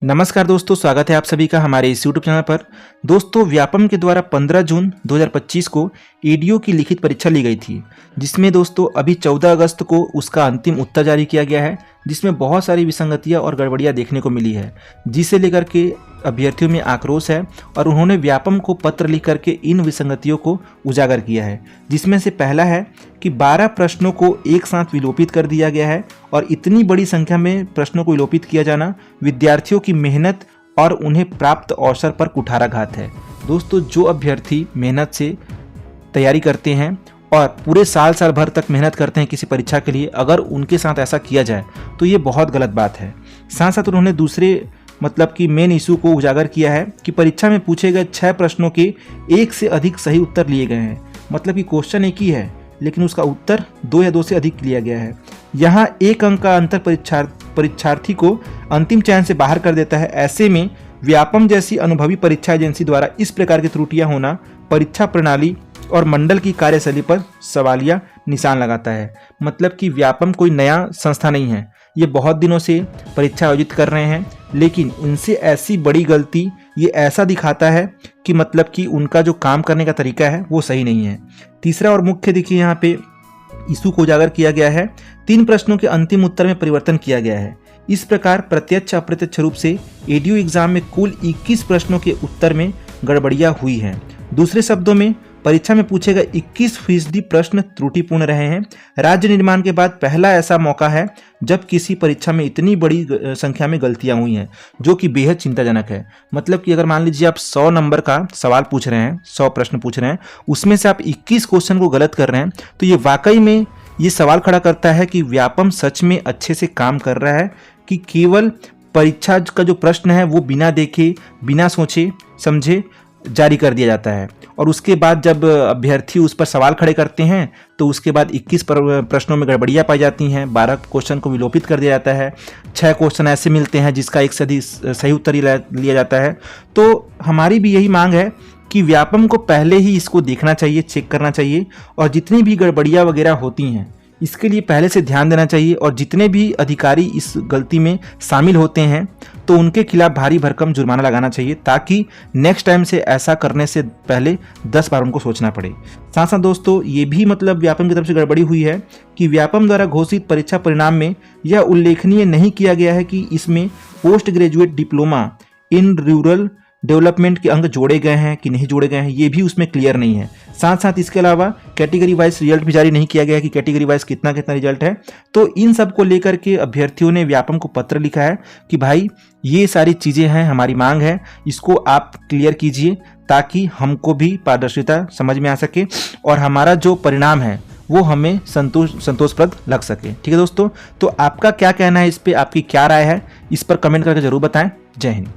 नमस्कार दोस्तों, स्वागत है आप सभी का हमारे इस यूट्यूब चैनल पर। दोस्तों, व्यापम के द्वारा 15 जून 2025 को एडीओ की लिखित परीक्षा ली गई थी, जिसमें दोस्तों अभी 14 अगस्त को उसका अंतिम उत्तर जारी किया गया है, जिसमें बहुत सारी विसंगतियां और गड़बड़ियां देखने को मिली है, जिसे लेकर के अभ्यर्थियों में आक्रोश है और उन्होंने व्यापम को पत्र लिख करके इन विसंगतियों को उजागर किया है। जिसमें से पहला है कि 12 प्रश्नों को एक साथ विलोपित कर दिया गया है और इतनी बड़ी संख्या में प्रश्नों को विलोपित किया जाना विद्यार्थियों की मेहनत और उन्हें प्राप्त अवसर पर कुठाराघात है। दोस्तों, जो अभ्यर्थी मेहनत से तैयारी करते हैं और पूरे साल भर तक मेहनत करते हैं किसी परीक्षा के लिए, अगर उनके साथ ऐसा किया जाए तो ये बहुत गलत बात है। साथ साथ उन्होंने दूसरे कि मेन इशू को उजागर किया है कि परीक्षा में पूछे गए 6 प्रश्नों के एक से अधिक सही उत्तर लिए गए हैं। मतलब कि क्वेश्चन एक ही है लेकिन उसका उत्तर 2 या 2 से अधिक लिया गया है। यहाँ 1 अंक का अंतर परीक्षार्थी को अंतिम चयन से बाहर कर देता है। ऐसे में व्यापम जैसी अनुभवी परीक्षा एजेंसी द्वारा इस प्रकार की त्रुटियां होना परीक्षा प्रणाली और मंडल की कार्यशैली पर सवालिया निशान लगाता है। मतलब कि व्यापम कोई नया संस्था नहीं है, ये बहुत दिनों से परीक्षा आयोजित कर रहे हैं, लेकिन उनसे ऐसी बड़ी गलती ये ऐसा दिखाता है कि मतलब कि उनका जो काम करने का तरीका है वो सही नहीं है। तीसरा और मुख्य देखिए यहाँ पे इशू को उजागर किया गया है, 3 प्रश्नों के अंतिम उत्तर में परिवर्तन किया गया है। इस प्रकार प्रत्यक्ष अप्रत्यक्ष रूप से एडीओ एग्जाम में कुल 21 प्रश्नों के उत्तर में गड़बड़ियां हुई हैं। दूसरे शब्दों में परीक्षा में पूछे गए 21% प्रश्न त्रुटिपूर्ण रहे हैं। राज्य निर्माण के बाद पहला ऐसा मौका है जब किसी परीक्षा में इतनी बड़ी संख्या में गलतियां हुई हैं, जो कि बेहद चिंताजनक है। मतलब कि अगर मान लीजिए आप 100 नंबर का सवाल पूछ रहे हैं, 100 प्रश्न पूछ रहे हैं, उसमें से आप 21 क्वेश्चन को गलत कर रहे हैं, तो ये वाकई में ये सवाल खड़ा करता है कि व्यापम सच में अच्छे से काम कर रहा है कि केवल परीक्षा का जो प्रश्न है वो बिना देखे, बिना सोचे समझे जारी कर दिया जाता है। और उसके बाद जब अभ्यर्थी उस पर सवाल खड़े करते हैं तो उसके बाद 21 प्रश्नों में गड़बड़ियां पाई जाती हैं, 12 क्वेश्चन को विलोपित कर दिया जाता है, 6 क्वेश्चन ऐसे मिलते हैं जिसका एक से अधिक सही उत्तर लिया जाता है। तो हमारी भी यही मांग है कि व्यापम को पहले ही इसको देखना चाहिए, चेक करना चाहिए, और जितनी भी गड़बड़ियां वगैरह होती हैं इसके लिए पहले से ध्यान देना चाहिए। और जितने भी अधिकारी इस गलती में शामिल होते हैं तो उनके खिलाफ भारी भरकम जुर्माना लगाना चाहिए, ताकि नेक्स्ट टाइम से ऐसा करने से पहले 10 बार उनको सोचना पड़े। साथ साथ दोस्तों ये भी व्यापम की तरफ से गड़बड़ी हुई है कि व्यापम द्वारा घोषित परीक्षा परिणाम में यह उल्लेखनीय नहीं किया गया है कि इसमें post graduate diploma in rural development के अंक जोड़े गए हैं कि नहीं जोड़े गए हैं, ये भी उसमें क्लियर नहीं है। साथ साथ इसके अलावा कैटेगरी वाइज रिजल्ट भी जारी नहीं किया गया है कि कैटेगरी वाइज कितना कितना रिजल्ट है। तो इन सब को लेकर के अभ्यर्थियों ने व्यापम को पत्र लिखा है कि भाई ये सारी चीज़ें हैं, हमारी मांग है, इसको आप क्लियर कीजिए ताकि हमको भी पारदर्शिता समझ में आ सके और हमारा जो परिणाम है वो हमें संतोषप्रद लग सके। ठीक है दोस्तों, तो आपका क्या कहना है इस पर, आपकी क्या राय है, इस पर कमेंट करके जरूर बताएं। जय हिंद।